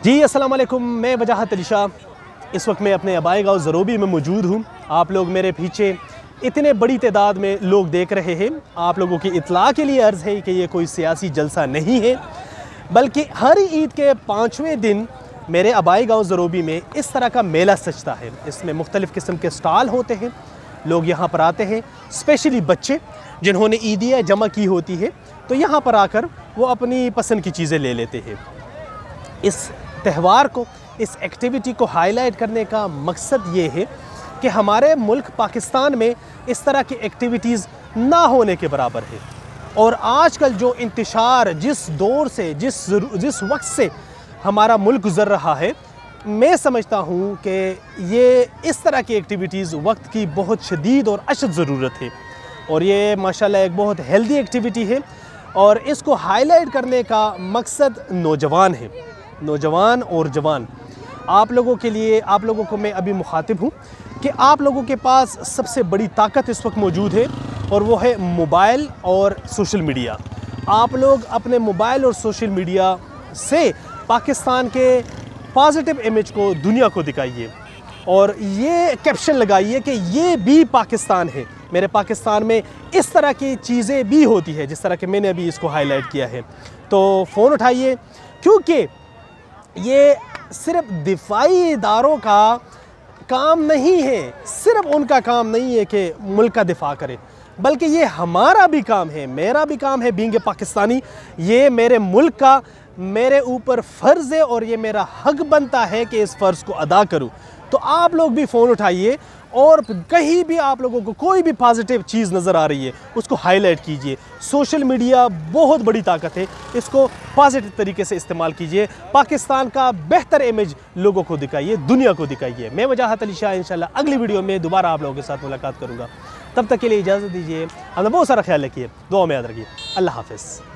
जी अस्सलाम वालेकुम, मैं वजाहत अली शाह। इस वक्त मैं अपने आबाई गाँव ज़रोबी में मौजूद हूँ। आप लोग मेरे पीछे इतने बड़ी तादाद में लोग देख रहे हैं। आप लोगों की इत्ला के लिए अर्ज़ है कि ये कोई सियासी जलसा नहीं है, बल्कि हर ईद के 5वें दिन मेरे आबाई गाँव ज़रोबी में इस तरह का मेला सजता है। इसमें मुख्तलिफ़ किस्म के स्टॉल होते हैं, लोग यहाँ पर आते हैं, स्पेशली बच्चे जिन्होंने ईदिया जमा की होती है, तो यहाँ पर आकर वो अपनी पसंद की चीज़ें ले लेते हैं। इस त्यौहार को, इस एक्टिविटी को हाईलाइट करने का मकसद ये है कि हमारे मुल्क पाकिस्तान में इस तरह की एक्टिविटीज़ ना होने के बराबर है। और आजकल जो इंतशार जिस दौर से जिस वक्त से हमारा मुल्क गुज़र रहा है, मैं समझता हूँ कि ये इस तरह की एक्टिविटीज़ वक्त की बहुत शदीद और अशद ज़रूरत है। और ये माशाल्लाह एक बहुत हेल्दी एक्टिविटी है और इसको हाईलाइट करने का मकसद नौजवान है, नौजवान और जवान। आप लोगों के लिए, आप लोगों को मैं अभी मुखातिब हूँ कि आप लोगों के पास सबसे बड़ी ताकत इस वक्त मौजूद है और वो है मोबाइल और सोशल मीडिया। आप लोग अपने मोबाइल और सोशल मीडिया से पाकिस्तान के पॉजिटिव इमेज को दुनिया को दिखाइए और ये कैप्शन लगाइए कि ये भी पाकिस्तान है। मेरे पाकिस्तान में इस तरह की चीज़ें भी होती है जिस तरह के मैंने अभी इसको हाईलाइट किया है। तो फ़ोन उठाइए, क्योंकि ये सिर्फ दिफाई इदारों का काम नहीं है, सिर्फ उनका काम नहीं है कि मुल्क का दिफा करें, बल्कि ये हमारा भी काम है, मेरा भी काम है बीइंग ए पाकिस्तानी। ये मेरे मुल्क का मेरे ऊपर फ़र्ज़ है और ये मेरा हक बनता है कि इस फ़र्ज़ को अदा करूं। तो आप लोग भी फ़ोन उठाइए और कहीं भी आप लोगों को कोई भी पॉजिटिव चीज़ नज़र आ रही है उसको हाईलाइट कीजिए। सोशल मीडिया बहुत बड़ी ताकत है, इसको पॉजिटिव तरीके से इस्तेमाल कीजिए। पाकिस्तान का बेहतर इमेज लोगों को दिखाइए, दुनिया को दिखाइए। मैं वजाहत अली शाह इंशाल्लाह अगली वीडियो में दोबारा आप लोगों के साथ मुलाकात करूँगा। तब तक के लिए इजाज़त दीजिए। अपना बहुत सारा ख्याल रखिए, दुआ में याद रखिए। अल्लाह हाफ़िज़।